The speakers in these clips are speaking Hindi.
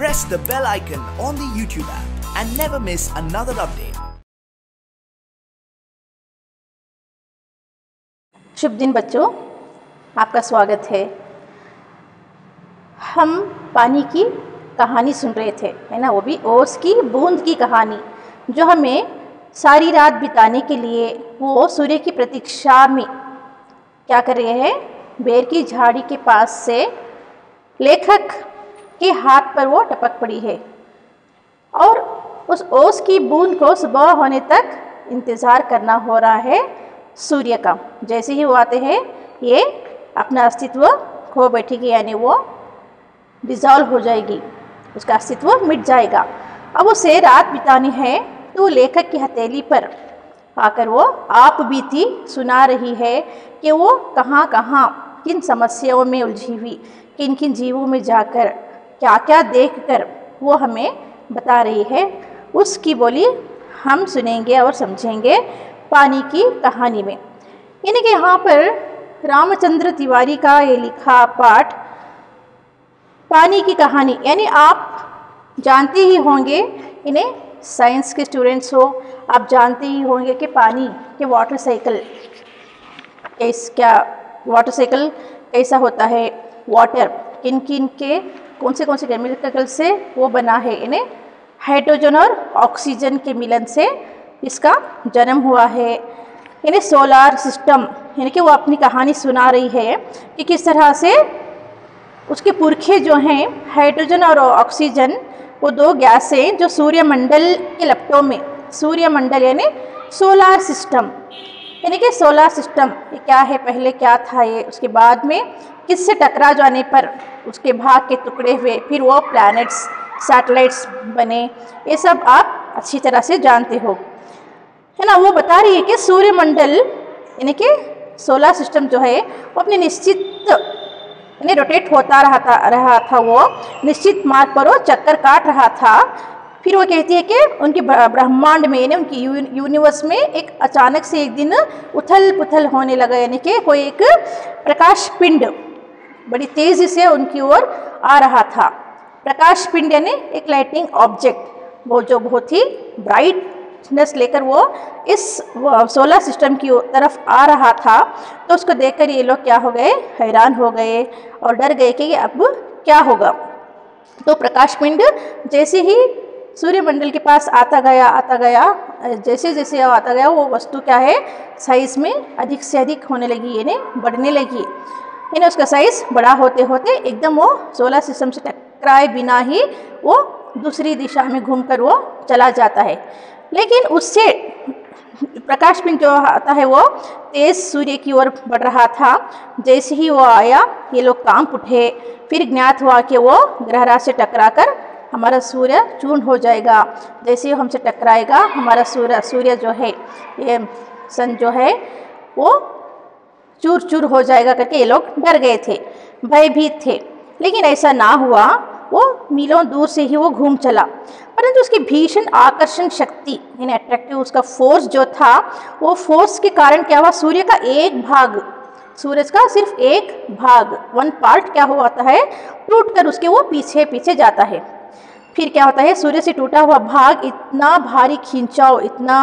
press the bell icon on the YouTube app and never miss another update. शुभ दिन बच्चों, आपका स्वागत है। हम पानी की कहानी सुन रहे थे, है ना, वो भी ओस की बूंद की कहानी, जो हमें सारी रात बिताने के लिए वो सूर्य की प्रतीक्षा में क्या कर रहे हैं, बेर की झाड़ी के पास से लेखक के हाथ पर वो टपक पड़ी है और उस ओस की बूंद को सुबह होने तक इंतज़ार करना हो रहा है सूर्य का। जैसे ही वो आते हैं ये अपना अस्तित्व खो बैठेगी, यानी वो डिज़ॉल्व हो जाएगी, उसका अस्तित्व मिट जाएगा। अब उसे रात बितानी है तो लेखक की हथेली पर आकर वो आप बीती सुना रही है कि वो कहाँ कहाँ किन समस्याओं में उलझी हुई, किन किन जीवों में जाकर क्या क्या देखकर वो हमें बता रही है। उसकी बोली हम सुनेंगे और समझेंगे पानी की कहानी में। यानी कि यहाँ पर रामचंद्र तिवारी का ये लिखा पाठ पानी की कहानी, यानी आप जानते ही होंगे, इन्हें साइंस के स्टूडेंट्स हो, आप जानते ही होंगे कि पानी के वाटर साइकिल कैसा होता है, वाटर किन किन के कौन से केमिकल से वो बना है। इन्हें हाइड्रोजन और ऑक्सीजन के मिलन से इसका जन्म हुआ है। यानी सोलार सिस्टम, यानी कि वो अपनी कहानी सुना रही है कि किस तरह से उसके पुरखे जो हैं हाइड्रोजन और ऑक्सीजन, वो दो गैसें जो सूर्यमंडल के लपटों में, सूर्यमंडल यानी सोलार सिस्टम, यानी कि सोलार सिस्टम ये क्या है, पहले क्या था ये, उसके बाद में किससे टकरा जाने पर उसके भाग के टुकड़े हुए, फिर वो प्लैनेट्स सैटेलाइट्स बने, ये सब आप अच्छी तरह से जानते हो, है ना। वो बता रही है कि सूर्यमंडल यानी कि सोलर सिस्टम जो है वो अपने निश्चित यानी रोटेट होता रहा था, वो निश्चित मार्ग पर वो चक्कर काट रहा था। फिर वो कहती है कि उनके ब्रह्मांड में यानी उनकी यूनिवर्स में एक अचानक से एक दिन उथल पुथल होने लगा, यानी कि कोई एक प्रकाश पिंड बड़ी तेज़ी से उनकी ओर आ रहा था। प्रकाश पिंड यानी एक लाइटिंग ऑब्जेक्ट, वो जो बहुत ही ब्राइटनेस लेकर वो इस सोलर सिस्टम की तरफ आ रहा था। तो उसको देखकर ये लोग क्या हो गए, हैरान हो गए और डर गए कि अब क्या होगा। तो प्रकाश पिंड जैसे ही सूर्यमंडल के पास आता गया, जैसे जैसे आता गया वो वस्तु क्या है, साइज़ में अधिक से अधिक होने लगी, यानी बढ़ने लगी। यानी उसका साइज़ बड़ा होते होते एकदम वो सोलर सिस्टम से टकराए बिना ही वो दूसरी दिशा में घूमकर वो चला जाता है। लेकिन उससे प्रकाश पिंड जो आता है वो तेज़ सूर्य की ओर बढ़ रहा था। जैसे ही वो आया ये लोग कांप उठे, फिर ज्ञात हुआ कि वो ग्रहराज से टकराकर हमारा सूर्य चूर्ण हो जाएगा। जैसे ही हमसे टकराएगा हमारा सूर्य जो है, ये सन जो है वो चूर चूर हो जाएगा करके ये लोग डर गए थे, भयभीत थे। लेकिन ऐसा ना हुआ, वो मीलों दूर से ही वो घूम चला। परंतु उसकी भीषण आकर्षण शक्ति यानी अट्रैक्टिव उसका फोर्स जो था, वो फोर्स के कारण क्या हुआ, सूर्य का एक भाग, सूरज का सिर्फ एक भाग, वन पार्ट क्या होता है, टूट कर उसके वो पीछे पीछे जाता है। फिर क्या होता है, सूर्य से टूटा हुआ भाग इतना भारी खींचाव, इतना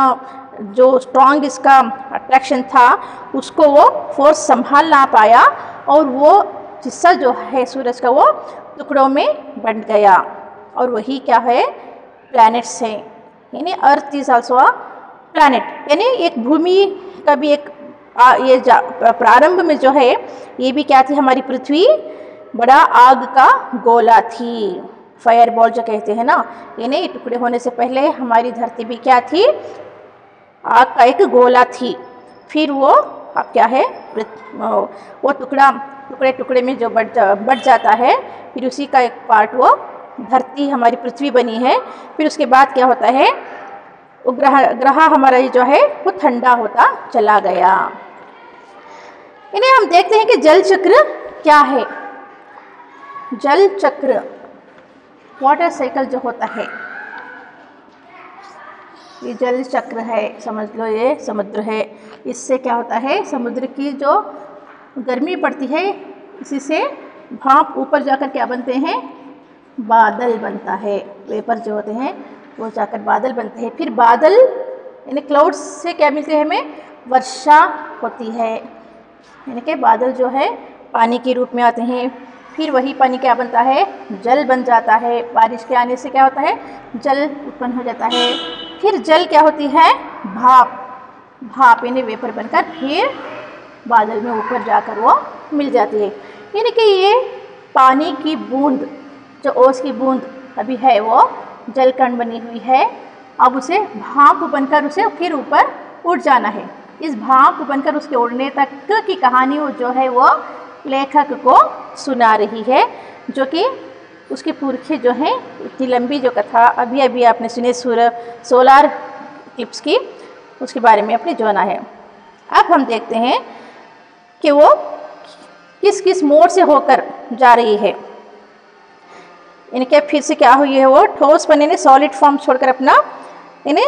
जो स्ट्रॉन्ग इसका अट्रैक्शन था, उसको वो फोर्स संभाल ना पाया और वो हिस्सा जो है सूरज का वो टुकड़ों में बंट गया। और वही क्या है, प्लैनेट्स हैं, यानी earth is also a planet, यानी एक भूमि का भी एक प्रारंभ में जो है ये भी क्या थी, हमारी पृथ्वी बड़ा आग का गोला थी, फायर बॉल जो कहते हैं ना, यानी टुकड़े होने से पहले हमारी धरती भी क्या थी, आग का एक गोला थी। फिर वो अब क्या है, वो टुकड़े में जो बढ़ जाता है, फिर उसी का एक पार्ट वो धरती हमारी पृथ्वी बनी है। फिर उसके बाद क्या होता है, वो ग्रह हमारा जो है वो ठंडा होता चला गया। इन्हें हम देखते हैं कि जल चक्र क्या है। जल चक्र वाटर साइकिल जो होता है, ये जल चक्र है, समझ लो ये समुद्र है। इससे क्या होता है, समुद्र की जो गर्मी पड़ती है इसी से भाप ऊपर जाकर क्या बनते हैं, बादल बनता है। वेपर जो होते हैं वो जाकर बादल बनते हैं। फिर बादल यानी क्लाउड्स से क्या मिलते हैं हमें? वर्षा होती है। यानी कि बादल जो है पानी के रूप में आते हैं। फिर वही पानी क्या बनता है? जल बन जाता है। बारिश के आने से क्या होता है? जल उत्पन्न हो जाता है। फिर जल क्या होती है? भाप। भाप यानी वेपर बनकर फिर बादल में ऊपर जाकर वो मिल जाती है। यानी कि ये पानी की बूंद, जो ओस की बूंद अभी है वो जलकण बनी हुई है। अब उसे भाप बनकर उसे फिर ऊपर उड़ जाना है। इस भाप बनकर उसके उड़ने तक की कहानी वो जो है वो लेखक को सुना रही है, जो कि उसके पुरखे जो हैं इतनी लंबी जो कथा अभी अभी आपने सुनी सोलार इक्लिप्स की, उसके बारे में अपने जाना है। अब हम देखते हैं कि वो किस किस मोड से होकर जा रही है। इनके फिर से क्या हुई है? वो ठोसपन यानी सॉलिड फॉर्म छोड़कर अपना यानी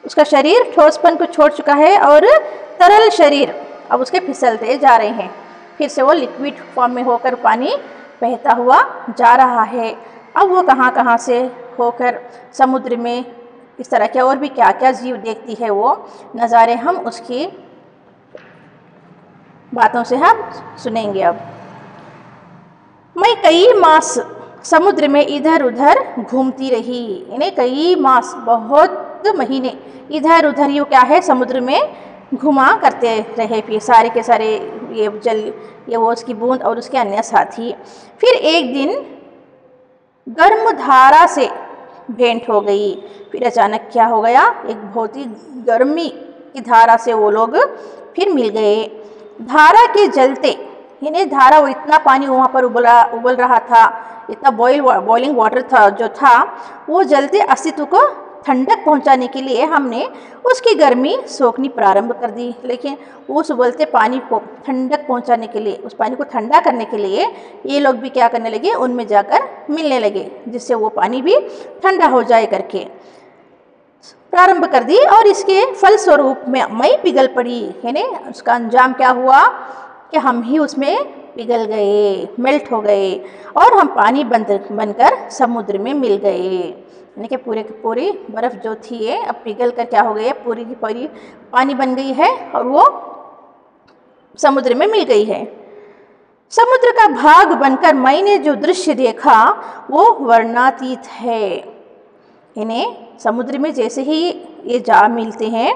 उसका शरीर ठोसपन को छोड़ चुका है और तरल शरीर अब उसके फिसलते जा रहे हैं। फिर से वो लिक्विड फॉर्म में होकर पानी बहता हुआ जा रहा है। अब वो कहाँ कहाँ से होकर समुद्र में इस तरह के और भी क्या क्या जीव देखती है वो नज़ारे हम उसकी बातों से हम सुनेंगे। अब मैं कई मास समुद्र में इधर उधर घूमती रही। यानी कई मास, बहुत महीने इधर उधर यू क्या है? समुद्र में घुमा करते रहे। फिर सारे के सारे ये जल, ये वो उसकी बूंद और उसके अन्य साथी। फिर एक दिन गर्म धारा से भेंट हो गई। फिर अचानक क्या हो गया? एक बहुत ही गर्मी की धारा से वो लोग फिर मिल गए। धारा के जलते यानी धारा, वो इतना पानी वहाँ पर उबल रहा था, इतना बॉइलिंग वाटर था जो था, वो जलते अस्तित्व को ठंडक पहुंचाने के लिए हमने उसकी गर्मी सोखनी प्रारंभ कर दी। लेकिन उस उबलते पानी को ठंडक पहुंचाने के लिए, उस पानी को ठंडा करने के लिए ये लोग भी क्या करने लगे? उनमें जाकर मिलने लगे, जिससे वो पानी भी ठंडा हो जाए करके प्रारंभ कर दी। और इसके फलस्वरूप में मैं पिघल पड़ी। यानी उसका अंजाम क्या हुआ कि हम ही उसमें पिघल गए, मेल्ट हो गए और हम पानी बनकर समुद्र में मिल गए। यानी कि पूरे की पूरी बर्फ़ जो थी ये अब पिघल कर क्या हो गई है? पूरी की पूरी पानी बन गई है और वो समुद्र में मिल गई है। समुद्र का भाग बनकर मैंने जो दृश्य देखा वो वर्णनातीत है। यानी समुद्र में जैसे ही ये जा मिलते हैं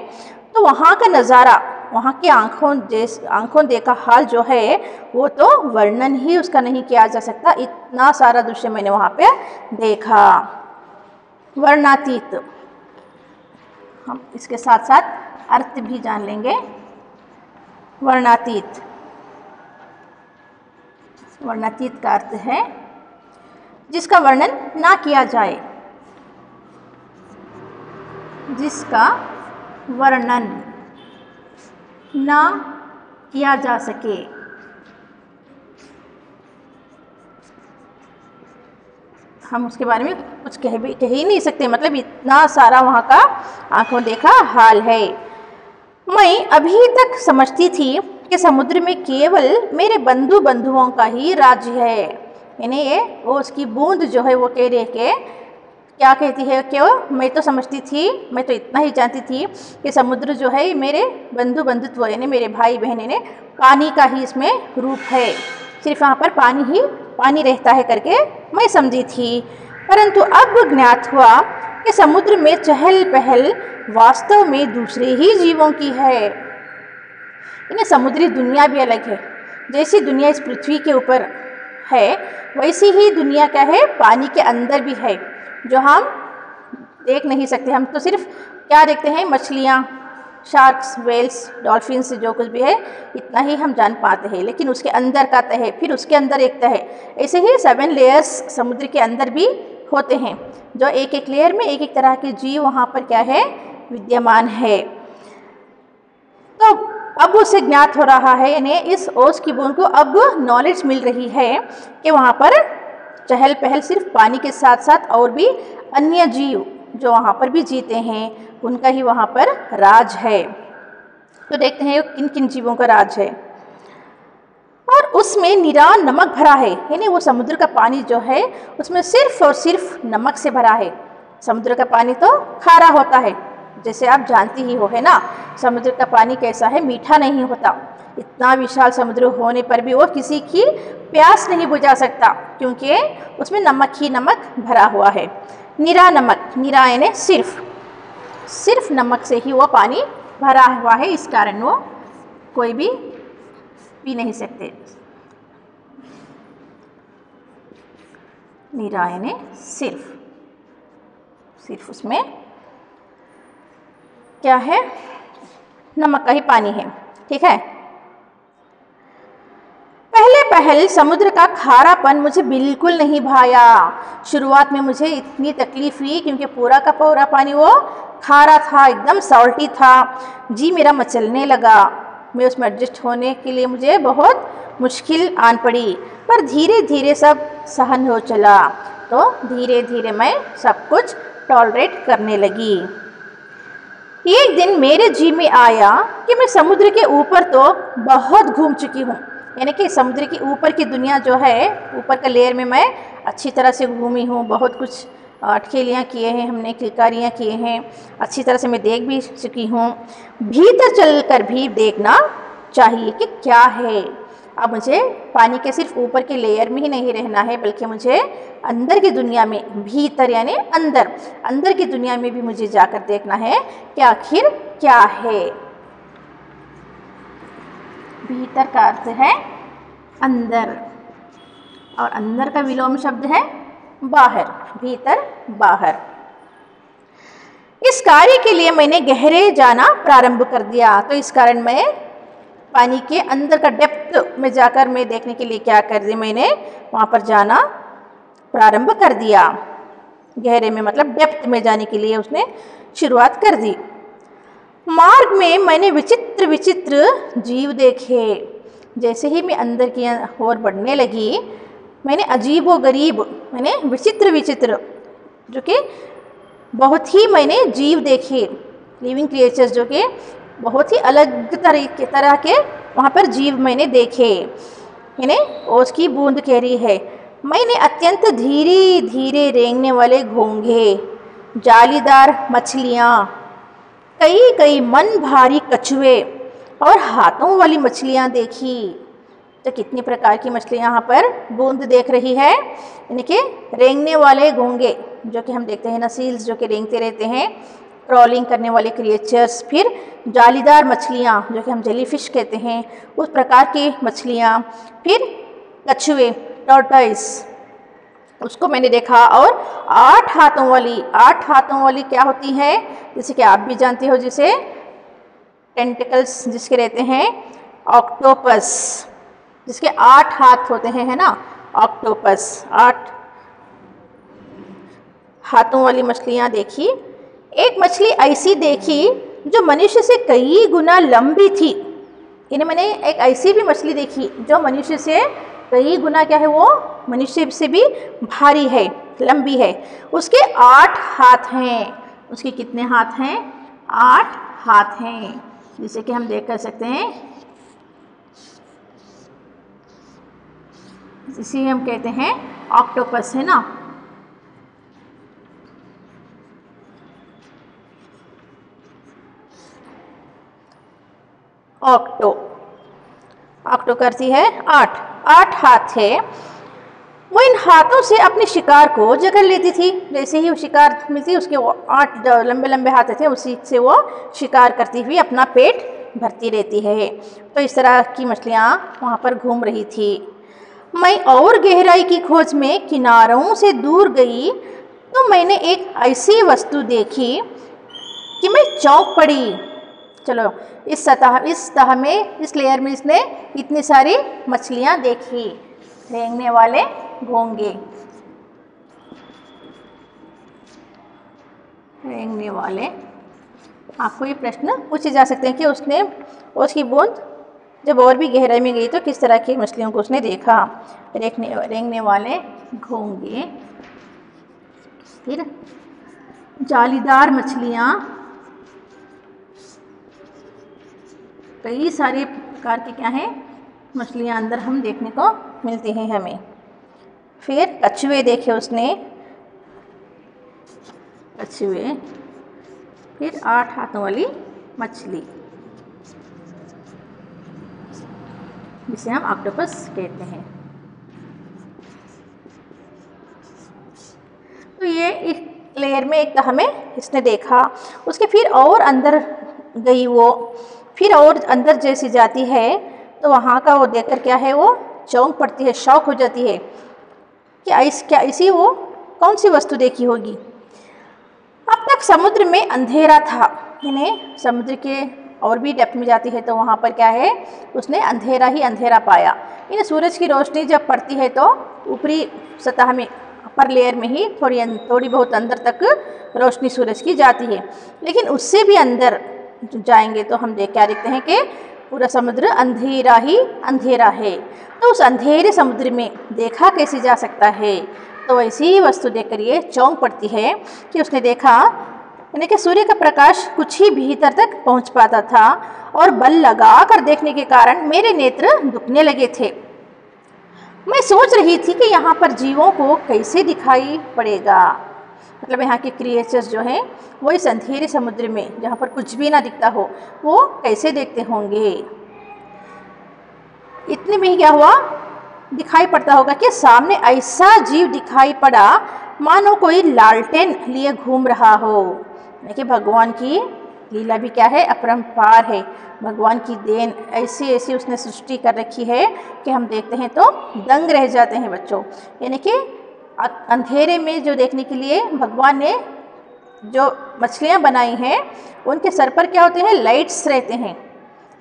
तो वहाँ का नज़ारा, वहाँ की आंखों देखा हाल जो है वो तो वर्णन ही उसका नहीं किया जा सकता। इतना सारा दृश्य मैंने वहाँ पे देखा। वर्णातीत, हम इसके साथ साथ अर्थ भी जान लेंगे। वर्णातीत, वर्णातीत का अर्थ है जिसका वर्णन ना किया जाए, जिसका वर्णन ना किया जा सके। हम उसके बारे में कुछ कह ही नहीं सकते, मतलब इतना सारा वहाँ का आंखों देखा हाल है। मैं अभी तक समझती थी कि समुद्र में केवल मेरे बंधुओं का ही राज्य है। यानी ये वो उसकी बूंद जो है वो कह रहे के क्या कहती है कि मैं तो समझती थी, मैं तो इतना ही जानती थी कि समुद्र जो है मेरे बंधुत्व यानी मेरे भाई बहन ने पानी का ही इसमें रूप है, सिर्फ वहाँ पर पानी ही पानी रहता है करके मैं समझी थी। परंतु अब ज्ञात हुआ कि समुद्र में चहल पहल वास्तव में दूसरे ही जीवों की है। इन्हें समुद्री दुनिया भी अलग है। जैसी दुनिया इस पृथ्वी के ऊपर है वैसी ही दुनिया क्या है? पानी के अंदर भी है, जो हम देख नहीं सकते। हम तो सिर्फ क्या देखते हैं? मछलियाँ, शार्क्स, वेल्स, डॉल्फिन्स, जो कुछ भी है इतना ही हम जान पाते हैं। लेकिन उसके अंदर का तह, फिर उसके अंदर एक तह, ऐसे ही 7 लेयर्स समुद्र के अंदर भी होते हैं, जो एक एक लेयर में एक एक तरह के जीव वहाँ पर क्या है? विद्यमान है। तो अब उसे ज्ञात हो रहा है, यानी इस ओस की बूंद को अब नॉलेज मिल रही है कि वहाँ पर चहल पहल सिर्फ पानी के साथ साथ और भी अन्य जीव जो वहाँ पर भी जीते हैं उनका ही वहाँ पर राज है। तो देखते हैं किन किन जीवों का राज है। और उसमें निरा नमक भरा है, यानी वो समुद्र का पानी जो है उसमें सिर्फ और सिर्फ नमक से भरा है। समुद्र का पानी तो खारा होता है, जैसे आप जानती ही हो, है ना। समुद्र का पानी कैसा है, मीठा नहीं होता। इतना विशाल समुद्र होने पर भी वो किसी की प्यास नहीं बुझा सकता, क्योंकि उसमें नमक ही नमक भरा हुआ है। निरा नमक, निरा यानी सिर्फ नमक से ही वो पानी भरा हुआ है, इस कारण वो कोई भी पी नहीं सकते। निरा यानी सिर्फ उसमें क्या है, नमक का ही पानी है। ठीक है। पहले समुद्र का खारापन मुझे बिल्कुल नहीं भाया। शुरुआत में मुझे इतनी तकलीफ हुई क्योंकि पूरा का पूरा पानी वो खारा था, एकदम सॉल्टी था। जी मेरा मचलने लगा। मैं उसमें एडजस्ट होने के लिए मुझे बहुत मुश्किल आन पड़ी, पर धीरे धीरे सब सहन हो चला। तो धीरे धीरे मैं सब कुछ टॉलरेट करने लगी। एक दिन मेरे जी में आया कि मैं समुद्र के ऊपर तो बहुत घूम चुकी हूँ, यानी कि समुद्र के ऊपर की दुनिया जो है, ऊपर का लेयर में मैं अच्छी तरह से घूमी हूँ। बहुत कुछ अटखेलियाँ किए हैं हमने, किलकारियाँ किए हैं, अच्छी तरह से मैं देख भी चुकी हूँ। भीतर चलकर भी देखना चाहिए कि क्या है। अब मुझे पानी के सिर्फ ऊपर के लेयर में ही नहीं रहना है, बल्कि मुझे अंदर की दुनिया में, भीतर यानी अंदर की दुनिया में भी मुझे जाकर देखना है कि आखिर क्या है। भीतर का अर्थ है अंदर, और अंदर का विलोम शब्द है बाहर, भीतर बाहर। इस कार्य के लिए मैंने गहरे जाना प्रारंभ कर दिया। तो इस कारण मैं पानी के अंदर का डेप्थ में जाकर मैं देखने के लिए क्या कर दी, मैंने वहाँ पर जाना प्रारंभ कर दिया। गहरे में मतलब डेप्थ में जाने के लिए उसने शुरुआत कर दी। मार्ग में मैंने विचित्र जीव देखे। जैसे ही मैं अंदर की ओर बढ़ने लगी, मैंने अजीबोगरीब, मैंने विचित्र जो कि बहुत ही मैंने जीव देखे, लिविंग क्रिएचर्स जो कि बहुत ही अलग तरह के वहाँ पर जीव मैंने देखे। यानी ओस की बूंद कह रही है, मैंने अत्यंत धीरे धीरे रेंगने वाले घोंघे, जालीदार मछलियाँ, कई मन भारी कछुए और हाथों वाली मछलियाँ देखी। तो कितनी प्रकार की मछलियाँ यहाँ पर बूंद देख रही है। यानी कि रेंगने वाले घोंघे जो कि हम देखते हैं ना, सील्स जो कि रेंगते रहते हैं, क्रॉलिंग करने वाले क्रिएचर्स। फिर जालीदार मछलियाँ जो कि हम जेलीफिश कहते हैं, उस प्रकार की मछलियाँ। फिर कछुए, टॉर्टोइस, उसको मैंने देखा। और 8 हाथों वाली क्या होती है, जैसे कि आप भी जानते हो, जिसे टेंटिकल्स जिसके रहते हैं, ऑक्टोपस, जिसके 8 हाथ होते हैं, है ना, ऑक्टोपस। 8 हाथों वाली मछलियाँ देखी। एक मछली ऐसी देखी जो मनुष्य से कई गुना लंबी थी। यानी मैंने एक ऐसी भी मछली देखी जो मनुष्य से कई गुना क्या है, वो मनुष्य से भी भारी है, लंबी है। उसके 8 हाथ हैं। उसके कितने हाथ हैं? 8 हाथ हैं, जिसे कि हम देख कर सकते हैं। इसे हम कहते हैं ऑक्टोपस, है ना। ऑक्टो करती है 8 हाथ है। वो इन हाथों से अपने शिकार को जकड़ लेती थी। जैसे ही वो शिकार मिलती, उसके 8 लंबे लंबे हाथ थे, उसी से वो शिकार करती हुई अपना पेट भरती रहती है। तो इस तरह की मछलियाँ वहाँ पर घूम रही थी। मैं और गहराई की खोज में किनारों से दूर गई तो मैंने एक ऐसी वस्तु देखी कि मैं चौंक पड़ी। चलो, इस सतह में, इस लेयर में इसने इतनी सारी मछलियाँ देखी, रेंगने वाले घोंघे, रेंगने वाले। आपको ये प्रश्न पूछे जा सकते हैं कि उसने, उसकी बूंद जब और भी गहराई में गई तो किस तरह की मछलियों को उसने देखा। रेंगने वाले घोंघे, फिर जालीदार मछलियाँ, कई सारे प्रकार के क्या हैं, मछलियाँ अंदर हम देखने को मिलती हैं हमें। फिर कछुए देखे उसने, कछुए, फिर 8 हाथों वाली मछली जिसे हम ऑक्टोपस कहते हैं। तो ये एक लेयर में एक हमें इसने देखा, उसके फिर और अंदर गई वो, फिर और अंदर जैसी जाती है तो वहाँ का वो देखकर क्या है, वो चौंक पड़ती है, शॉक हो जाती है कि क्या इसी वो कौन सी वस्तु देखी होगी। अब तक समुद्र में अंधेरा था, यानी समुद्र के और भी डेप्थ में जाती है तो वहाँ पर क्या है, उसने अंधेरा ही अंधेरा पाया। यानी सूरज की रोशनी जब पड़ती है तो ऊपरी सतह में, अपर लेयर में ही थोड़ी बहुत अंदर तक रोशनी सूरज की जाती है, लेकिन उससे भी अंदर जाएंगे तो हम क्या देखते हैं कि पूरा समुद्र अंधेरा ही अंधेरा है। तो उस अंधेरे समुद्र में देखा कैसे जा सकता है, तो ऐसी वस्तु देखकर ये चौंक पड़ती है कि उसने देखा, यानी कि सूर्य का प्रकाश कुछ ही भीतर तक पहुंच पाता था और बल लगा कर देखने के कारण मेरे नेत्र दुखने लगे थे। मैं सोच रही थी कि यहाँ पर जीवों को कैसे दिखाई पड़ेगा, मतलब यहाँ के क्रिएचर्स जो हैं वो इस अंधेरे समुद्र में जहाँ पर कुछ भी ना दिखता हो वो कैसे देखते होंगे। इतने में ही क्या हुआ, दिखाई पड़ता होगा कि सामने ऐसा जीव दिखाई पड़ा मानो कोई लालटेन लिए घूम रहा हो। देखिए भगवान की लीला भी क्या है, अपरंपार है। भगवान की देन ऐसी ऐसी उसने सृष्टि कर रखी है कि हम देखते हैं तो दंग रह जाते हैं बच्चों। यानी कि अंधेरे में जो देखने के लिए भगवान ने जो मछलियाँ बनाई हैं उनके सर पर क्या होते हैं, लाइट्स रहते हैं।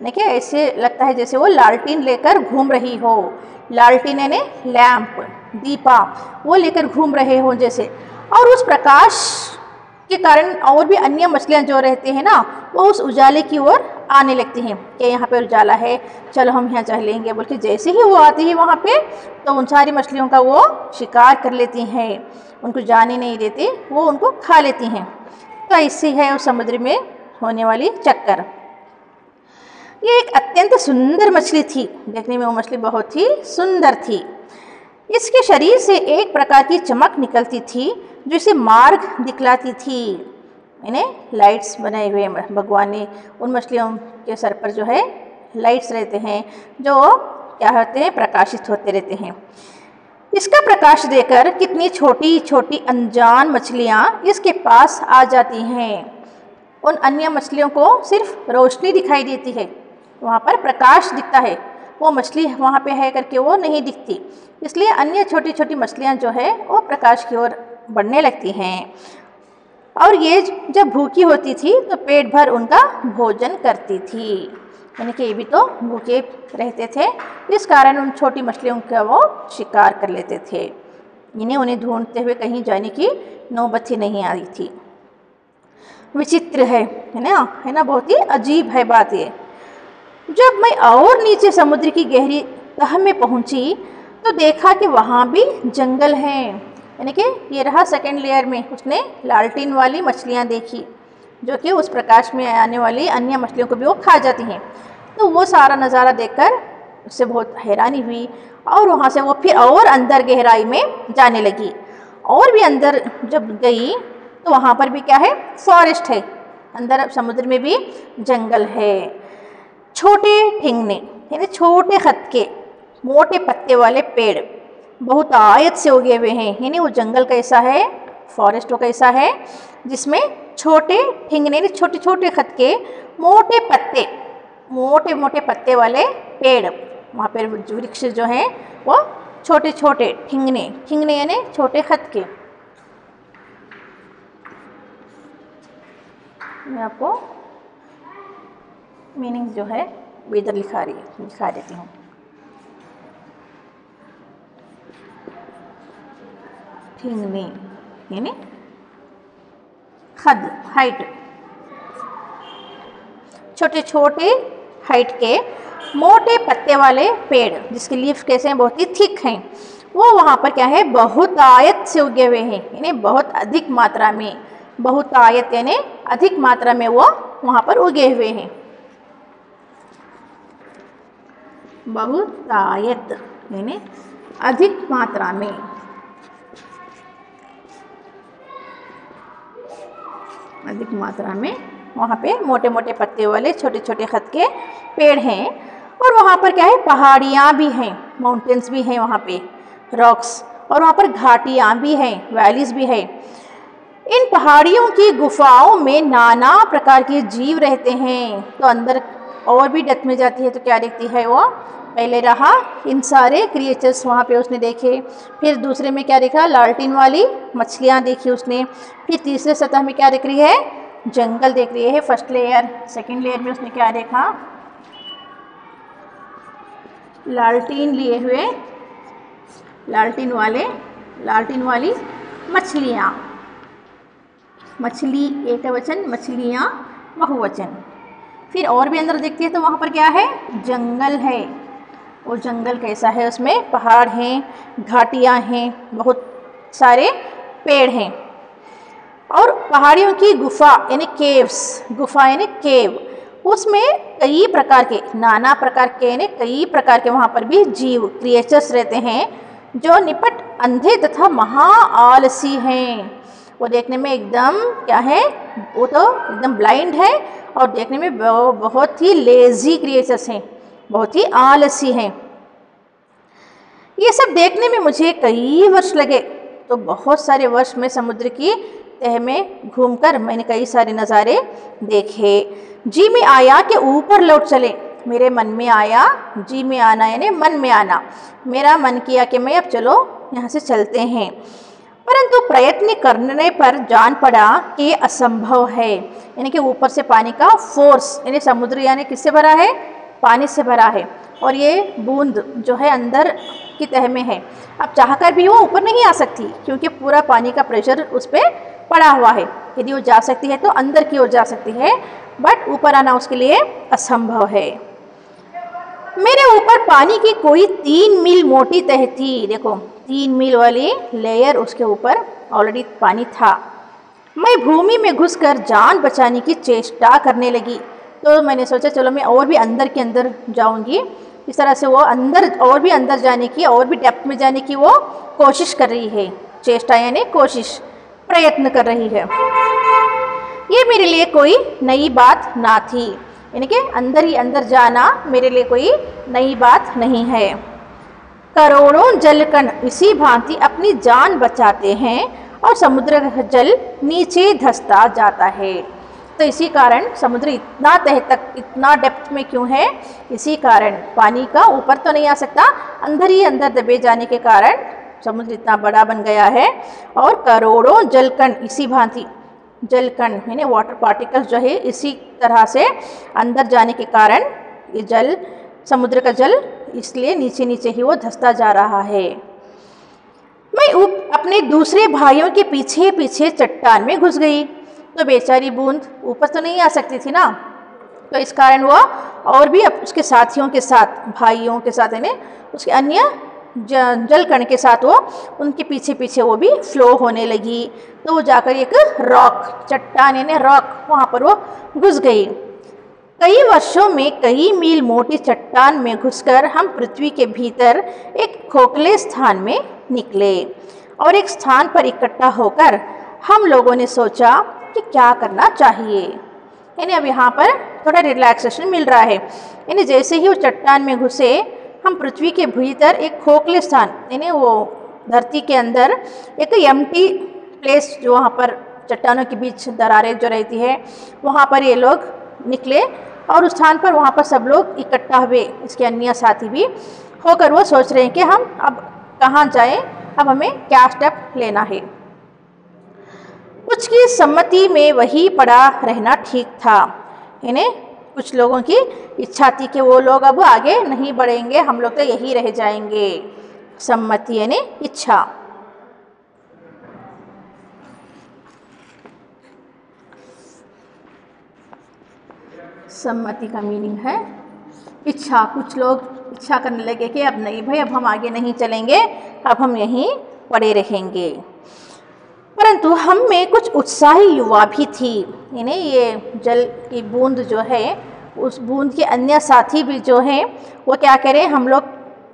देखिए ऐसे लगता है जैसे वो लालटीन लेकर घूम रही हो, लालटीन यानी लैंप, दीपा, वो लेकर घूम रहे हो जैसे। और उस प्रकाश के कारण और भी अन्य मछलियाँ जो रहते हैं ना वो उस उजाले की ओर आने लगती हैं कि यहाँ पे उजाला है, चलो हम यहाँ चल लेंगे बोल के। जैसे ही वो आती है वहाँ पे तो उन सारी मछलियों का वो शिकार कर लेती हैं, उनको जाने नहीं देती, वो उनको खा लेती हैं। तो ऐसी है उस समुद्र में होने वाली चक्कर। ये एक अत्यंत सुंदर मछली थी, देखने में वो मछली बहुत ही सुंदर थी। इसके शरीर से एक प्रकार की चमक निकलती थी जो इसे मार्ग दिखलाती थी। इन्हें लाइट्स बनाए हुए भगवान ने, उन मछलियों के सर पर जो है लाइट्स रहते हैं जो क्या होते हैं, प्रकाशित होते रहते हैं। इसका प्रकाश देकर कितनी छोटी छोटी अनजान मछलियाँ इसके पास आ जाती हैं। उन अन्य मछलियों को सिर्फ रोशनी दिखाई देती है, वहाँ पर प्रकाश दिखता है, वो मछली वहाँ पे है करके वो नहीं दिखती। इसलिए अन्य छोटी छोटी मछलियाँ जो है वो प्रकाश की ओर बढ़ने लगती हैं। और ये जब भूखी होती थी तो पेट भर उनका भोजन करती थी, यानी कि ये भी तो भूखे रहते थे, इस कारण उन छोटी मछलियों का वो शिकार कर लेते थे। इन्हें उन्हें ढूंढते हुए कहीं जाने की नौबत ही नहीं आई थी। विचित्र है ना, बहुत ही अजीब है बात ये। जब मैं और नीचे समुद्र की गहरी तह में पहुंची तो देखा कि वहाँ भी जंगल हैं। यानी कि ये रहा सेकेंड लेयर में उसने लालटीन वाली मछलियाँ देखी जो कि उस प्रकाश में आने वाली अन्य मछलियों को भी वो खा जाती हैं। तो वो सारा नज़ारा देखकर उससे बहुत हैरानी हुई और वहाँ से वो फिर और अंदर गहराई में जाने लगी। और भी अंदर जब गई तो वहाँ पर भी क्या है, फॉरेस्ट है, अंदर समुद्र में भी जंगल है। छोटे ठिंगने यानी छोटे खत के मोटे पत्ते वाले पेड़ बहुत आयत से उगे हुए हैं। यानी वो जंगल कैसा है, फॉरेस्ट वो कैसा है जिसमें छोटे ठिंगने यानी छोटे छोटे खत के मोटे पत्ते, मोटे मोटे पत्ते वाले पेड़, वहाँ पर वृक्ष जो हैं वो छोटे छोटे ठिंगने, ठिंगने यानी छोटे खत के। मैं आपको मीनिंग जो है वो इधर दिखा देती हूँ। ठिंगने यानी खद, हाइट, छोटे छोटे हाइट के मोटे पत्ते वाले पेड़ जिसके लीफ कैसे हैं, बहुत ही थिक हैं, वो वहाँ पर क्या है, बहुत आयत से उगे हुए हैं। यानी बहुत अधिक मात्रा में, बहुत आयत यानी अधिक मात्रा में वो वहाँ पर उगे हुए हैं। बहुतायत यानी अधिक मात्रा में। अधिक मात्रा में वहाँ पे मोटे मोटे पत्ते वाले छोटे छोटे खत के पेड़ हैं, और वहाँ पर क्या है, पहाड़ियाँ भी हैं, माउंटेन्स भी हैं वहाँ पे, रॉक्स, और वहाँ पर घाटियाँ भी हैं, वैलीज भी हैं। इन पहाड़ियों की गुफाओं में नाना प्रकार के जीव रहते हैं। तो अंदर और भी डेप्थ में जाती है तो क्या देखती है वो, पहले रहा इन सारे क्रिएचर्स वहाँ पे उसने देखे, फिर दूसरे में क्या देखा, लालटीन वाली मछलियाँ देखी उसने, फिर तीसरे सतह में क्या देख रही है, जंगल देख रही है, फर्स्ट लेयर। सेकंड लेयर में उसने क्या देखा, लालटीन लिए हुए, लालटीन वाली मछलियाँ, मछली एक वचन, मछलियाँ बहुवचन। फिर और भी अंदर देखती है तो वहाँ पर क्या है, जंगल है। और जंगल कैसा है, उसमें पहाड़ हैं, घाटियाँ हैं, बहुत सारे पेड़ हैं, और पहाड़ियों की गुफा यानी केव्स, गुफा यानी केव, उसमें कई प्रकार के, नाना प्रकार के यानी कई प्रकार के वहाँ पर भी जीव क्रिएचर्स रहते हैं, जो निपट अंधे तथा महा आलसी हैं। वो देखने में एकदम क्या है, वो तो एकदम ब्लाइंड है, और देखने में बहुत ही लेजी क्रिएचर्स हैं, बहुत ही आलसी हैं। ये सब देखने में मुझे कई वर्ष लगे। तो बहुत सारे वर्ष में समुद्र की तह में घूमकर मैंने कई सारे नज़ारे देखे। जी में आया कि ऊपर लौट चले, मेरे मन में आया, जी में आना यानी मन में आना, मेरा मन किया कि मैं अब चलो यहाँ से चलते हैं। परंतु प्रयत्न करने पर जान पड़ा कि ये असंभव है, यानी कि ऊपर से पानी का फोर्स, यानी समुद्र यानी किससे भरा है, पानी से भरा है, और ये बूंद जो है अंदर की तह में है। अब चाहकर भी वो ऊपर नहीं आ सकती, क्योंकि पूरा पानी का प्रेशर उस पर पड़ा हुआ है। यदि वो जा सकती है तो अंदर की ओर जा सकती है, बट ऊपर आना उसके लिए असंभव है। मेरे ऊपर पानी की कोई 3 मील मोटी तह थी। देखो 3 मील वाली लेयर उसके ऊपर ऑलरेडी पानी था। मैं भूमि में घुसकर जान बचाने की चेष्टा करने लगी। तो मैंने सोचा चलो मैं और भी अंदर के अंदर जाऊंगी। इस तरह से वो अंदर और भी अंदर जाने की, और भी डेप्थ में जाने की वो कोशिश कर रही है। चेष्टा यानी कोशिश, प्रयत्न कर रही है। ये मेरे लिए कोई नई बात ना थी, यानी कि अंदर ही अंदर जाना मेरे लिए कोई नई बात नहीं है। करोड़ों जलकण इसी भांति अपनी जान बचाते हैं और समुद्र का जल नीचे धंसता जाता है। तो इसी कारण समुद्र इतना तह तक, इतना डेप्थ में क्यों है, इसी कारण पानी का ऊपर तो नहीं आ सकता, अंदर ही अंदर दबे जाने के कारण समुद्र इतना बड़ा बन गया है। और करोड़ों जलकण इसी भांति, जलकण यानी वाटर पार्टिकल्स जो है इसी तरह से अंदर जाने के कारण ये जल, समुद्र का जल इसलिए नीचे नीचे ही वो धंसता जा रहा है। मैं अपने दूसरे भाइयों के पीछे पीछे चट्टान में घुस गई। तो बेचारी बूंद ऊपर तो नहीं आ सकती थी ना, तो इस कारण वो और भी उसके साथियों के साथ, भाइयों के साथ यानी उसके अन्य जलकण के साथ वो उनके पीछे पीछे वो भी फ्लो होने लगी। तो वो जाकर एक रॉक, चट्टान यानी रॉक, वहाँ पर वो घुस गई। कई वर्षों में कई मील मोटी चट्टान में घुसकर हम पृथ्वी के भीतर एक खोखले स्थान में निकले, और एक स्थान पर इकट्ठा होकर हम लोगों ने सोचा कि क्या करना चाहिए। यानी अब यहाँ पर थोड़ा रिलैक्सेशन मिल रहा है। यानी जैसे ही वो चट्टान में घुसे, हम पृथ्वी के भीतर एक खोखले स्थान यानी वो धरती के अंदर एक एम्प्टी प्लेस, जो वहाँ पर चट्टानों के बीच दरारें जो रहती है, वहाँ पर ये लोग निकले, और उस स्थान पर वहाँ पर सब लोग इकट्ठा हुए, इसके अन्य साथी भी होकर वो सोच रहे हैं कि हम अब कहाँ जाएं, अब हमें क्या स्टेप लेना है। कुछ की सम्मति में वही पड़ा रहना ठीक था, यानी कुछ लोगों की इच्छा थी कि वो लोग अब आगे नहीं बढ़ेंगे, हम लोग तो यही रह जाएंगे। सम्मति यानी इच्छा। सम्मति का मीनिंग है इच्छा। कुछ लोग इच्छा करने लगे कि अब नहीं भाई, अब हम आगे नहीं चलेंगे, अब हम यहीं पड़े रहेंगे। परंतु हम में कुछ उत्साही युवा भी थी, यानी ये जल की बूंद जो है उस बूंद के अन्य साथी भी जो हैं वो क्या करें, हम लोग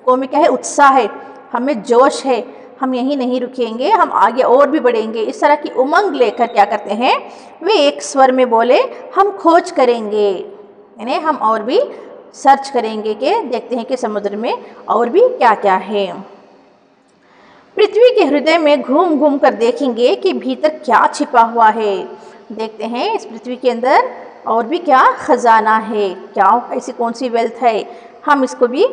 को में क्या है, उत्साह है, हमें जोश है, हम यहीं नहीं रुकेंगे, हम आगे और भी बढ़ेंगे। इस तरह की उमंग लेकर क्या करते हैं, वे एक स्वर में बोले हम खोज करेंगे, यानी हम और भी सर्च करेंगे कि देखते हैं कि समुद्र में और भी क्या क्या है। पृथ्वी के हृदय में घूम घूम कर देखेंगे कि भीतर क्या छिपा हुआ है। देखते हैं इस पृथ्वी के अंदर और भी क्या खजाना है, क्या ऐसी कौन सी वेल्थ है, हम इसको भी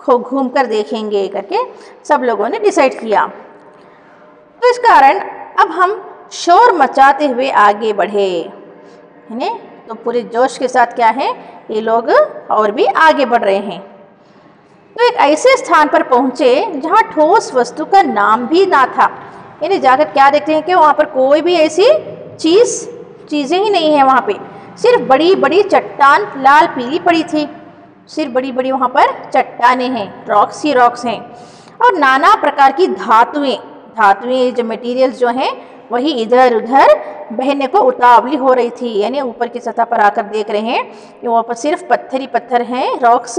घूम कर देखेंगे करके सब लोगों ने डिसाइड किया। तो इस कारण अब हम शोर मचाते हुए आगे बढ़े, है ना। तो पूरे जोश के साथ क्या है, ये लोग और भी आगे बढ़ रहे हैं। तो एक ऐसे स्थान पर पहुंचे जहां ठोस वस्तु का नाम भी ना था, यानी जाकर क्या देखते हैं कि वहाँ पर कोई भी ऐसी चीज़ें ही नहीं है। वहाँ पे सिर्फ बड़ी बड़ी चट्टान लाल पीली पड़ी थी, सिर्फ बड़ी बड़ी वहाँ पर चट्टानें हैं, रॉक्स ही रॉक्स हैं, और नाना प्रकार की धातुएं जो मटेरियल्स जो हैं वही इधर उधर बहने को उतावली हो रही थी। यानी ऊपर की सतह पर आकर देख रहे हैं कि वहाँ पर सिर्फ पत्थर ही पत्थर हैं, रॉक्स,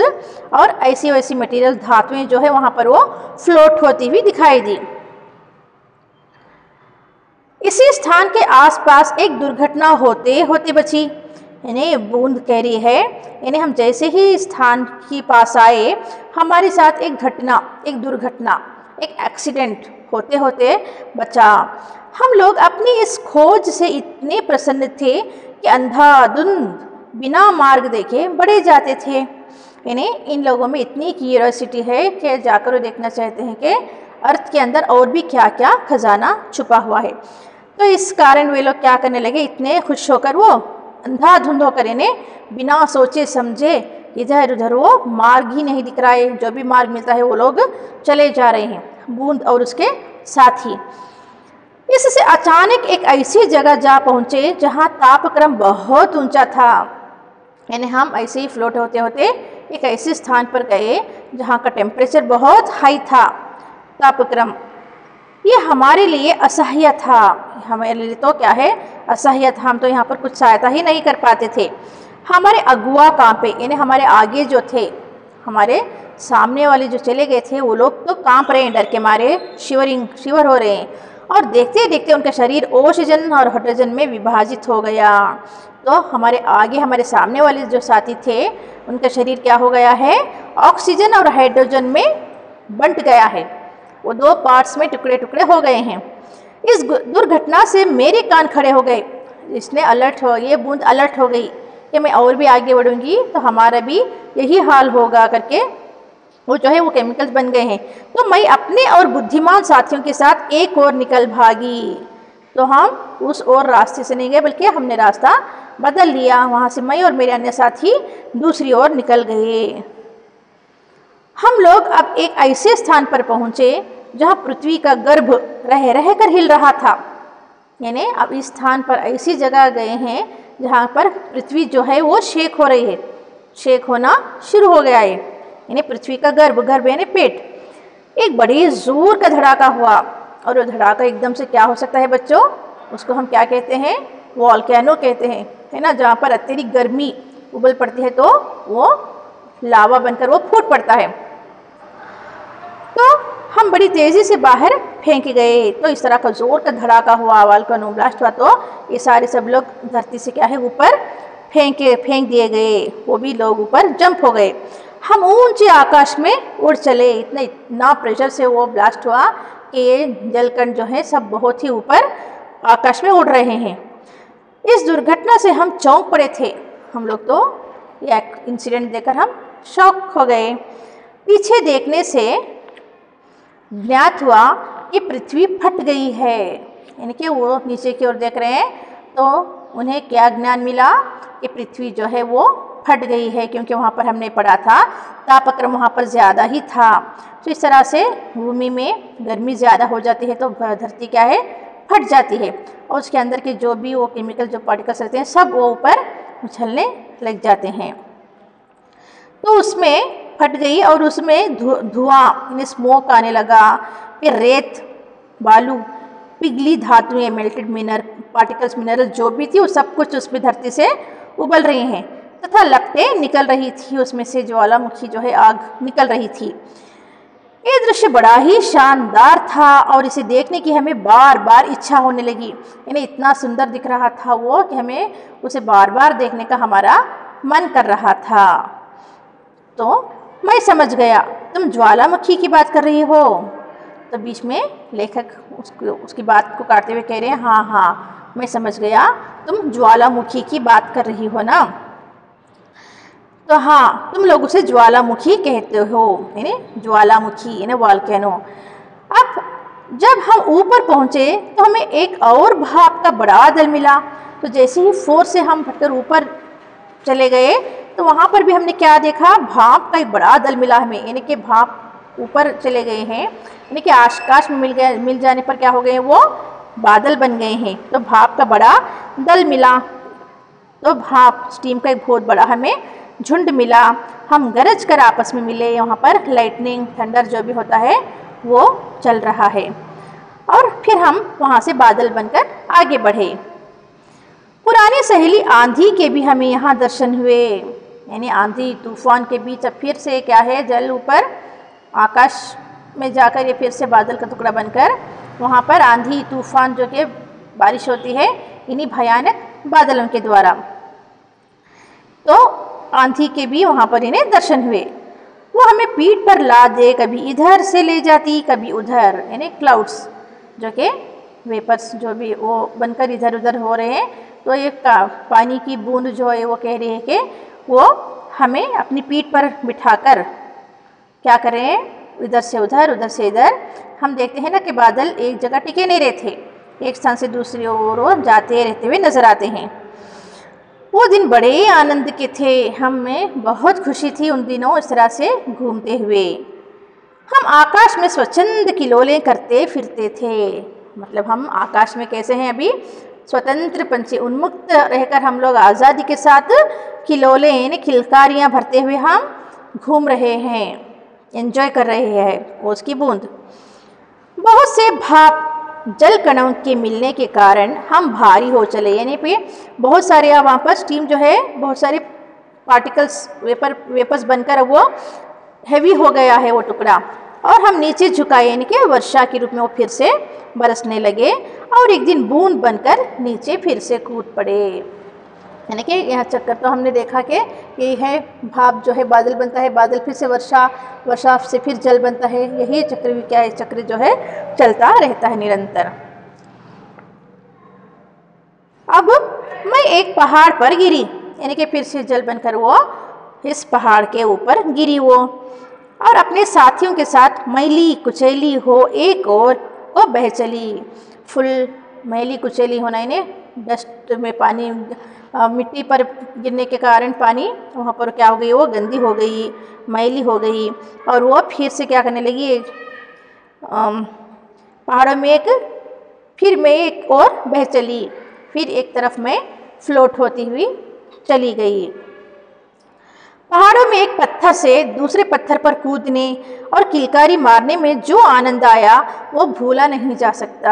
और ऐसी वैसी मटेरियल धातुएं जो है वहाँ पर वो फ्लोट होती हुई दिखाई दी। इसी स्थान के आसपास एक दुर्घटना होते होते बची, यानी बूंद कह रही है, यानी हम जैसे ही स्थान के पास आए हमारे साथ एक दुर्घटना, एक एक्सीडेंट होते होते बचा। हम लोग अपनी इस खोज से इतने प्रसन्न थे कि अंधाधुंध बिना मार्ग देखे बढ़े जाते थे। यानी इन लोगों में इतनी क्यूरियोसिटी है कि जाकर वो देखना चाहते हैं कि अर्थ के अंदर और भी क्या क्या खजाना छुपा हुआ है। तो इस कारण वे लोग क्या करने लगे, इतने खुश होकर वो अंधाधुंध होकर इन्हें बिना सोचे समझे इधर उधर वो मार्ग ही नहीं दिख रहा है, जो भी मार्ग मिलता है वो लोग चले जा रहे हैं, बूंद और उसके साथी। इससे अचानक एक ऐसी जगह जा पहुंचे जहां तापक्रम बहुत ऊंचा था। यानी हम ऐसे ही फ्लोट होते होते एक ऐसे स्थान पर गए जहां का टेम्परेचर बहुत हाई था, तापक्रम ये हमारे लिए असह्य था। हमारे लिए तो क्या है, असह्य था, हम तो यहाँ पर कुछ सहायता ही नहीं कर पाते थे। हमारे अगुआ कांपे, यानी हमारे आगे जो थे, हमारे सामने वाले जो चले गए थे वो लोग तो कांप रहे हैं, डर के मारे शिवर हो रहे हैं, और देखते देखते उनका शरीर ओक्सीजन और हाइड्रोजन में विभाजित हो गया। तो हमारे आगे हमारे सामने वाले जो साथी थे उनका शरीर क्या हो गया है, ऑक्सीजन और हाइड्रोजन में बंट गया है, वो दो पार्ट्स में टुकड़े टुकड़े हो गए हैं। इस दुर्घटना से मेरे कान खड़े हो गए, ये बूंद अलर्ट हो गई कि मैं और भी आगे बढ़ूंगी तो हमारा भी यही हाल होगा करके वो जो है वो केमिकल्स बन गए हैं। तो मैं अपने और बुद्धिमान साथियों के साथ एक और निकल भागी। तो हम उस और रास्ते से नहीं गए बल्कि हमने रास्ता बदल लिया, वहाँ से मैं और मेरे अन्य साथी दूसरी ओर निकल गए। हम लोग अब एक ऐसे स्थान पर पहुँचे जहाँ पृथ्वी का गर्भ रह रह कर हिल रहा था। यानी अब इस स्थान पर ऐसी जगह गए हैं जहाँ पर पृथ्वी जो है वो शेक हो रही है, शेक होना शुरू हो गया है। यानी पृथ्वी का गर्भ यानी पेट, एक बड़ी जोर का धड़ाका हुआ, और वो धड़ाका एकदम से क्या हो सकता है बच्चों, उसको हम क्या कहते हैं, वॉल्केनो कहते हैं, है ना। जहाँ पर अत्यधिक गर्मी उबल पड़ती है तो वो लावा बनकर वो फूट पड़ता है। तो हम बड़ी तेज़ी से बाहर फेंक गए। तो इस तरह का जोर का धड़ाका हुआ, वॉल्केनो ब्लास्ट हुआ, तो ये सारे सब लोग धरती से क्या है ऊपर फेंक दिए गए, वो भी लोग ऊपर जंप हो गए। हम ऊंचे आकाश में उड़ चले, इतना प्रेशर से वो ब्लास्ट हुआ कि ये जलकण जो है सब बहुत ही ऊपर आकाश में उड़ रहे हैं। इस दुर्घटना से हम चौंक पड़े थे, हम लोग तो ये इंसिडेंट देखकर हम शॉक हो गए। पीछे देखने से ज्ञात हुआ कि पृथ्वी फट गई है, यानी कि वो नीचे की ओर देख रहे हैं तो उन्हें क्या ज्ञान मिला कि पृथ्वी जो है वो फट गई है, क्योंकि वहाँ पर हमने पढ़ा था तापक्रम वहाँ पर ज़्यादा ही था। तो इस तरह से भूमि में गर्मी ज़्यादा हो जाती है तो धरती क्या है, फट जाती है, और उसके अंदर के जो भी वो केमिकल जो पार्टिकल्स रहते हैं सब वो ऊपर उछलने लग जाते हैं। तो उसमें फट गई और उसमें धुआं यानी स्मोक आने लगा। फिर रेत, बालू, पिघली धातुएं, मेल्टेड मिनरल पार्टिकल्स, मिनरल जो भी थी वो सब कुछ उसमें धरती से उबल रही हैं। तथा लपटें निकल रही थी, उसमें से ज्वालामुखी जो है आग निकल रही थी। ये दृश्य बड़ा ही शानदार था और इसे देखने की हमें बार बार इच्छा होने लगी। यानी इतना सुंदर दिख रहा था वो कि हमें उसे बार बार देखने का हमारा मन कर रहा था। तो मैं समझ गया तुम ज्वालामुखी की बात कर रही हो। तो बीच में लेखक उसकी बात को काटते हुए कह रहे हैं, हाँ हाँ मैं समझ गया, तुम ज्वालामुखी की बात कर रही हो ना। तो हाँ, तुम लोग उसे ज्वालामुखी कहते हो, यानी ज्वालामुखी यानी वॉल्केनो। अब जब हम ऊपर पहुँचे तो हमें एक और भाप का बड़ा दल मिला। तो जैसे ही फोर्स से हम फटकर ऊपर चले गए तो वहाँ पर भी हमने क्या देखा, भाप का एक बड़ा दल मिला हमें। यानी कि भाप ऊपर चले गए हैं, यानी कि आकाश में मिल जाने पर क्या हो गए, वो बादल बन गए हैं। तो भाप का बड़ा दल मिला, तो भाप स्टीम का एक बहुत बड़ा हमें झुंड मिला। हम गरज कर आपस में मिले, यहाँ पर लाइटनिंग थंडर जो भी होता है वो चल रहा है। और फिर हम वहाँ से बादल बनकर आगे बढ़े। पुरानी सहेली आंधी के भी हमें यहाँ दर्शन हुए। यानी आंधी तूफान के बीच अब फिर से क्या है, जल ऊपर आकाश में जाकर ये फिर से बादल का टुकड़ा बनकर वहाँ पर आंधी तूफान जो कि बारिश होती है इन्हीं भयानक बादलों के द्वारा। तो आंधी के भी वहाँ पर इन्हें दर्शन हुए। वो हमें पीठ पर ला दे, कभी इधर से ले जाती कभी उधर। यानी क्लाउड्स जो कि वेपर्स जो भी वो बनकर इधर उधर हो रहे हैं। तो ये पानी की बूंद जो है वो कह रही है कि वो हमें अपनी पीठ पर बिठाकर क्या कर रहे हैं, इधर से उधर से इधर। हम देखते हैं ना कि बादल एक जगह टिके नहीं रहते, एक स्थान से दूसरी ओर जाते रहते हुए नजर आते हैं। वो दिन बड़े आनंद के थे, हमें बहुत खुशी थी उन दिनों इस तरह से घूमते हुए। हम आकाश में स्वच्छंद किलोले करते फिरते थे। मतलब हम आकाश में कैसे हैं अभी, स्वतंत्र पंछी उन्मुक्त रहकर हम लोग आज़ादी के साथ किलोले यानी खिलकारियाँ भरते हुए हम घूम रहे हैं, एंजॉय कर रहे हैं ओस की बूंद। बहुत से भाप जल कणों के मिलने के कारण हम भारी हो चले। यानी पे बहुत सारे अब वहाँ पर स्टीम जो है, बहुत सारे पार्टिकल्स वेपर्स बनकर वो हैवी हो गया है वो टुकड़ा, और हम नीचे झुकाए, यानी कि वर्षा के रूप में वो फिर से बरसने लगे और एक दिन बूंद बनकर नीचे फिर से कूद पड़े। यानी कि यह चक्कर तो हमने देखा कि ये है भाप जो है बादल बनता है, बादल फिर से वर्षा से फिर जल बनता है। यही चक्र क्या है, चक्र जो है चलता रहता है निरंतर। अब मैं एक पहाड़ पर गिरी, यानी कि फिर से जल बनकर वो इस पहाड़ के ऊपर गिरी वो, और अपने साथियों के साथ मैली कुचैली हो एक और वो बह चली। फुल मैली कुचैली होना, इन्हें डस्ट में पानी मिट्टी पर गिरने के कारण पानी वहाँ पर क्या हो गई, वो गंदी हो गई, मैली हो गई, और वो फिर से क्या करने लगी, पहाड़ों में फिर मैं एक और बह चली, फिर एक तरफ में फ्लोट होती हुई चली गई। पहाड़ों में एक पत्थर से दूसरे पत्थर पर कूदने और किलकारी मारने में जो आनंद आया वो भूला नहीं जा सकता।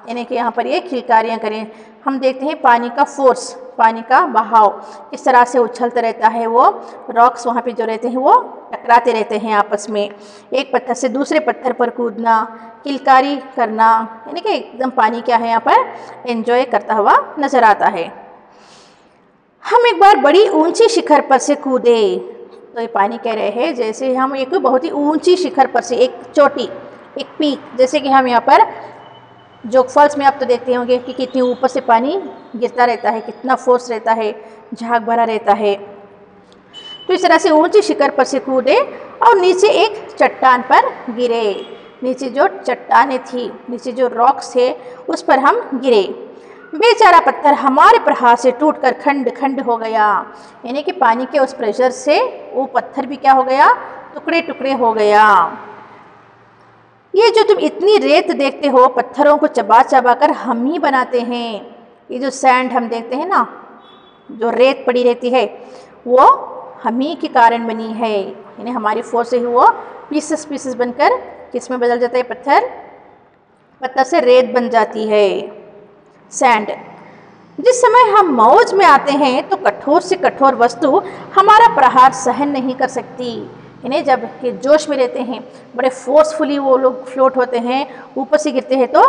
यानी कि यहाँ पर ये किलकारियाँ करें, हम देखते हैं पानी का फोर्स, पानी का बहाव इस तरह से उछलता रहता है। वो रॉक्स वहाँ पे जो रहते हैं वो टकराते रहते हैं आपस में। एक पत्थर से दूसरे पत्थर पर कूदना, किलकारी करना, यानी कि एकदम पानी क्या है यहाँ पर एंजॉय करता हुआ नजर आता है। हम एक बार बड़ी ऊंची शिखर पर से कूदे। तो ये पानी कह रहे हैं जैसे हम एक बहुत ही ऊंची शिखर पर से, एक चोटी, एक पीक, जैसे कि हम यहाँ पर जोग फॉल्स में आप तो देखते होंगे कि कितनी ऊपर से पानी गिरता रहता है, कितना फोर्स रहता है, झाग भरा रहता है। तो इस तरह से ऊंची शिखर पर से कूदे और नीचे एक चट्टान पर गिरे। नीचे जो चट्टानें थी, नीचे जो रॉक्स थे उस पर हम गिरे। बेचारा पत्थर हमारे पर हाथ से टूटकर खंड खंड हो गया। यानी कि पानी के उस प्रेशर से वो पत्थर भी क्या हो गया, टुकड़े टुकड़े हो गया। ये जो तुम इतनी रेत देखते हो, पत्थरों को चबा चबा कर हम ही बनाते हैं। ये जो सैंड हम देखते हैं ना, जो रेत पड़ी रहती है वो हम ही के कारण बनी है। यानी हमारी फोर्स से ही वो पीसेस पीसेस बनकर किस में बदल जाता है, पत्थर से रेत बन जाती है, सैंड। जिस समय हम मौज में आते हैं तो कठोर से कठोर वस्तु हमारा प्रहार सहन नहीं कर सकती। इन्हें जब ये जोश में रहते हैं, बड़े फोर्सफुली वो लोग फ्लोट होते हैं, ऊपर से गिरते हैं, तो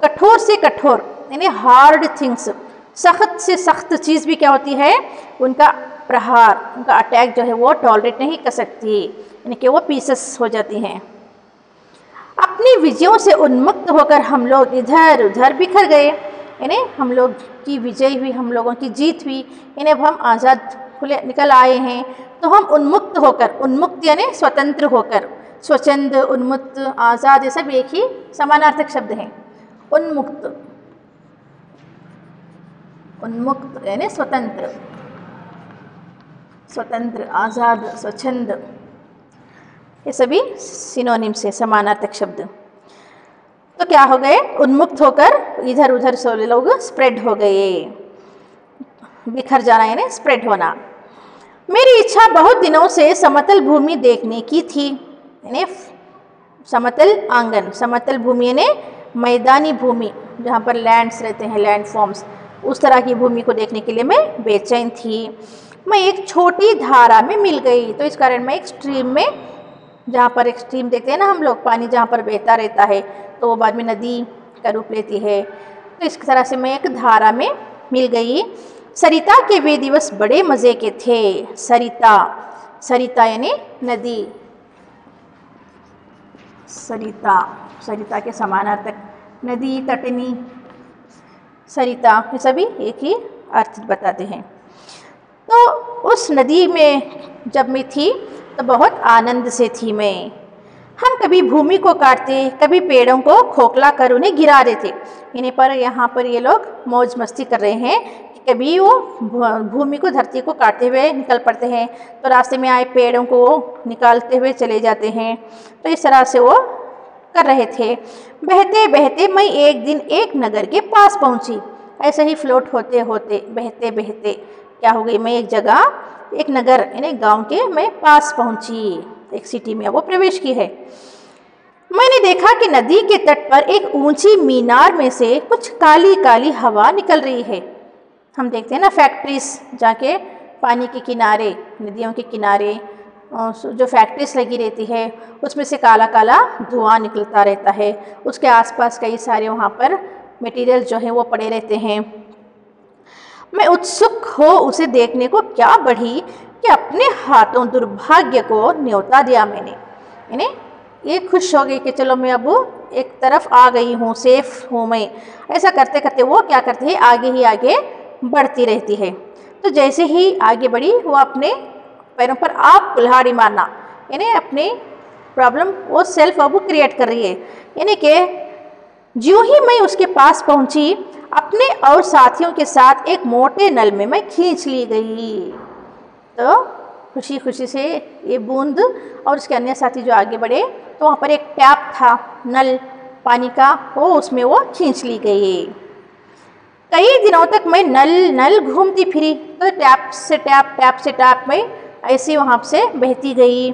कठोर से कठोर यानी हार्ड थिंग्स, सख्त से सख्त चीज़ भी क्या होती है, उनका प्रहार, उनका अटैक जो है वो टॉलरेट नहीं कर सकती, यानी कि वो पीसेस हो जाती हैं। अपनी विजयों से उन्मुक्त होकर हम लोग इधर उधर बिखर गए, यानी हम लोग की विजय हुई, हम लोगों की जीत हुई, यानी अब हम आज़ाद खुले निकल आए हैं, तो हम उन्मुक्त होकर, उन्मुक्त यानी स्वतंत्र होकर, स्वच्छंद, उन्मुक्त, आज़ाद, ये सब एक ही समानार्थक शब्द हैं। उन्मुक्त, उन्मुक्त यानी स्वतंत्र, स्वतंत्र, आज़ाद, स्वच्छंद, ये सभी सिनोनिम्स से समानार्थक शब्द। तो क्या हो गए, उन्मुक्त होकर इधर उधर से लोग स्प्रेड हो गए, बिखर जाना यानी स्प्रेड होना। मेरी इच्छा बहुत दिनों से समतल भूमि देखने की थी, यानी समतल आंगन, समतल भूमि यानी मैदानी भूमि जहाँ पर लैंड्स रहते हैं, लैंड फॉर्म्स, उस तरह की भूमि को देखने के लिए मैं बेचैन थी। मैं एक छोटी धारा में मिल गई, तो इस कारण मैं एक स्ट्रीम में, जहाँ पर एक स्ट्रीम देखते हैं ना हम लोग, पानी जहाँ पर बहता रहता है तो वो बाद में नदी का रूप लेती है, तो इस तरह से मैं एक धारा में मिल गई। सरिता के वे दिवस बड़े मज़े के थे। सरिता, सरिता यानी नदी, सरिता, सरिता के समानार्थक नदी, तटनी, सरिता, ये सभी एक ही अर्थ बताते हैं। तो उस नदी में जब मैं थी तो बहुत आनंद से थी मैं। हम कभी भूमि को काटते, कभी पेड़ों को खोखला कर उन्हें गिरा देते, इन्हीं पर यहाँ पर ये लोग मौज मस्ती कर रहे हैं कि कभी वो भूमि को, धरती को काटते हुए निकल पड़ते हैं, तो रास्ते में आए पेड़ों को निकालते हुए चले जाते हैं, तो इस तरह से वो कर रहे थे। बहते बहते मैं एक दिन एक नगर के पास पहुँची। ऐसे ही फ्लोट होते होते, बहते बहते क्या हो गई, मैं एक जगह, एक नगर यानी गांव के मैं पास पहुंची, एक सिटी में वो प्रवेश की है। मैंने देखा कि नदी के तट पर एक ऊंची मीनार में से कुछ काली काली हवा निकल रही है। हम देखते हैं ना फैक्ट्रीज, जाके पानी के किनारे, नदियों के किनारे जो फैक्ट्रीज लगी रहती है, उसमें से काला काला धुआं निकलता रहता है, उसके आसपास कई सारे वहाँ पर मटेरियल जो है वो पड़े रहते हैं। मैं उत्सुक हो उसे देखने को क्या बढ़ी कि अपने हाथों दुर्भाग्य को न्योता दिया मैंने, यानी ये खुश हो गई कि चलो मैं अब एक तरफ आ गई हूँ, सेफ हूँ मैं। ऐसा करते करते वो क्या करती है, आगे ही आगे बढ़ती रहती है। तो जैसे ही आगे बढ़ी, वो अपने पैरों पर आप कुल्हाड़ी मारना, यानी अपनी प्रॉब्लम वो सेल्फ अब क्रिएट कर रही है, यानी कि ज्यों ही मैं उसके पास पहुंची, अपने और साथियों के साथ एक मोटे नल में मैं खींच ली गई। तो खुशी खुशी से ये बूंद और उसके अन्य साथी जो आगे बढ़े, तो वहाँ पर एक टैप था, नल पानी का, वो उसमें वो खींच ली गई। कई दिनों तक मैं नल घूमती फिरी, तो टैप से टैप, टैप से टैप में ऐसे वहाँ से बहती गई।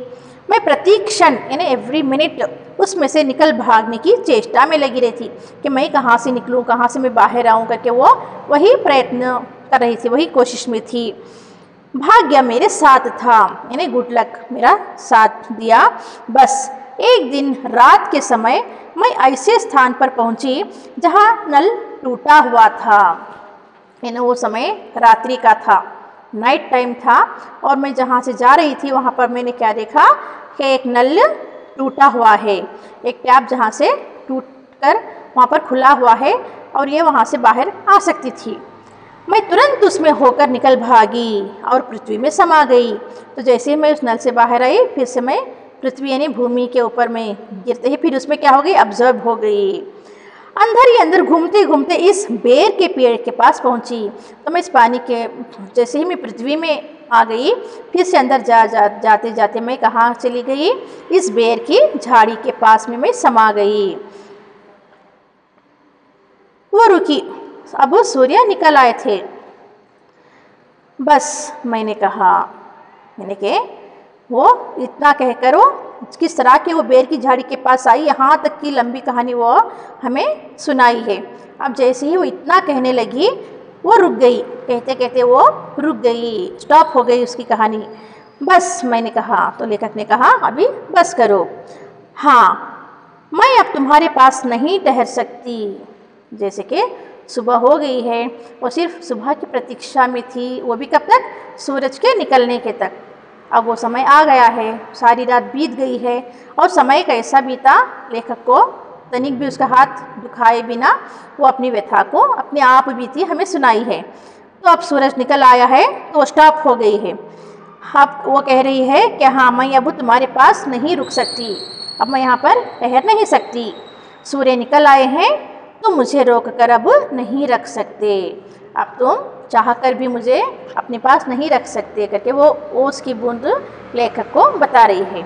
मैं प्रति क्षण यानी एवरी मिनट उसमें से निकल भागने की चेष्टा में लगी रहती कि मैं कहाँ से निकलूँ, कहाँ से मैं बाहर आऊँ करके वो वही प्रयत्न कर रही थी, वही कोशिश में थी। भाग्य मेरे साथ था, यानी गुड लक मेरा साथ दिया। बस एक दिन रात के समय मैं ऐसे स्थान पर पहुँची जहाँ नल टूटा हुआ था, यानी वो समय रात्रि का था, नाइट टाइम था, और मैं जहाँ से जा रही थी वहाँ पर मैंने क्या देखा कि एक नल टूटा हुआ है, एक टैप जहाँ से टूटकर वहाँ पर खुला हुआ है और ये वहाँ से बाहर आ सकती थी। मैं तुरंत उसमें होकर निकल भागी और पृथ्वी में समा गई। तो जैसे ही मैं उस नल से बाहर आई, फिर से मैं पृथ्वी यानी भूमि के ऊपर में गिरते ही फिर उसमें क्या हो गई, ऑब्जर्व हो गई। अंदर ही अंदर घूमते घूमते इस बेर के पेड़ के पास पहुंची। तो मैं इस पानी के, जैसे ही मैं पृथ्वी में आ गई, फिर से अंदर जाते जाते मैं कहाँ चली गई, इस बेर की झाड़ी के पास में मैं समा गई। वो रुकी, अब वो सूर्य निकल आए थे। बस मैंने कहा, मैंने कहा वो इतना कहकर वो किस तरह के वो बेर की झाड़ी के पास आई, यहाँ तक की लंबी कहानी वो हमें सुनाई है। अब जैसे ही वो इतना कहने लगी वो रुक गई, कहते कहते वो रुक गई, स्टॉप हो गई उसकी कहानी। बस, मैंने कहा, तो लेखक ने कहा अभी बस करो। हाँ, मैं अब तुम्हारे पास नहीं ठहर सकती। जैसे कि सुबह हो गई है, वो सिर्फ सुबह की प्रतीक्षा में थी, वो भी कब तक? सूरज के निकलने के तक। अब वो समय आ गया है, सारी रात बीत गई है और समय कैसा बीता, लेखक को तनिक भी उसका हाथ दुखाए बिना वो अपनी व्यथा को अपने आप बीती हमें सुनाई है। तो अब सूरज निकल आया है तो वो स्टॉप हो गई है। अब वो कह रही है कि हाँ, मैं अब तुम्हारे पास नहीं रुक सकती, अब मैं यहाँ पर ठहर नहीं सकती। सूर्य निकल आए हैं तो मुझे रोक कर अब नहीं रख सकते, अब तुम चाह कर भी मुझे अपने पास नहीं रख सकते, करके वो ओस की बूंद लेखक को बता रही है।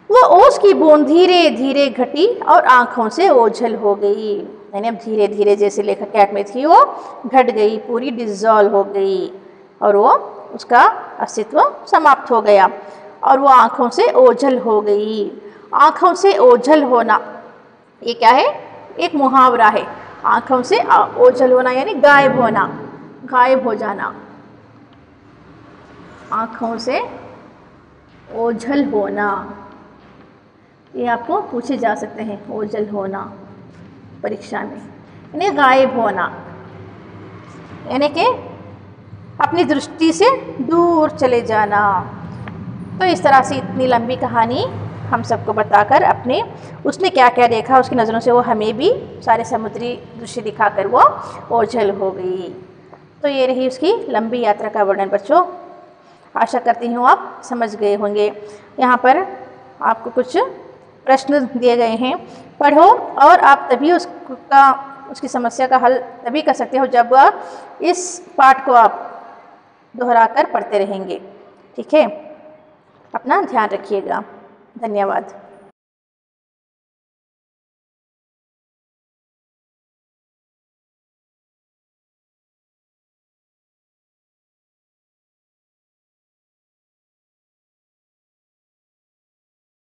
वो ओस की बूंद धीरे धीरे घटी और आँखों से ओझल हो गई, यानी अब धीरे धीरे जैसे लेखक के हाथ में थी वो घट गई, पूरी डिज़ोल्व हो गई और वो उसका अस्तित्व समाप्त हो गया और वो आँखों से ओझल हो गई। आँखों से ओझल होना ये क्या है? एक मुहावरा है। आँखों से ओझल होना यानी गायब होना, गायब हो जाना। आँखों से ओझल होना, ये आपको पूछे जा सकते हैं, ओझल होना परीक्षा में, यानी गायब होना, यानी कि अपनी दृष्टि से दूर चले जाना। तो इस तरह से इतनी लंबी कहानी हम सबको बताकर अपने उसने क्या क्या देखा उसकी नज़रों से वो हमें भी सारे समुद्री दृश्य दिखाकर वो ओझल हो गई। तो ये रही उसकी लंबी यात्रा का वर्णन बच्चों। आशा करती हूँ आप समझ गए होंगे। यहाँ पर आपको कुछ प्रश्न दिए गए हैं, पढ़ो और आप तभी उसकी समस्या का हल तभी कर सकते हो जब इस पाठ को आप दोहराकर पढ़ते रहेंगे। ठीक है, अपना ध्यान रखिएगा। धन्यवाद।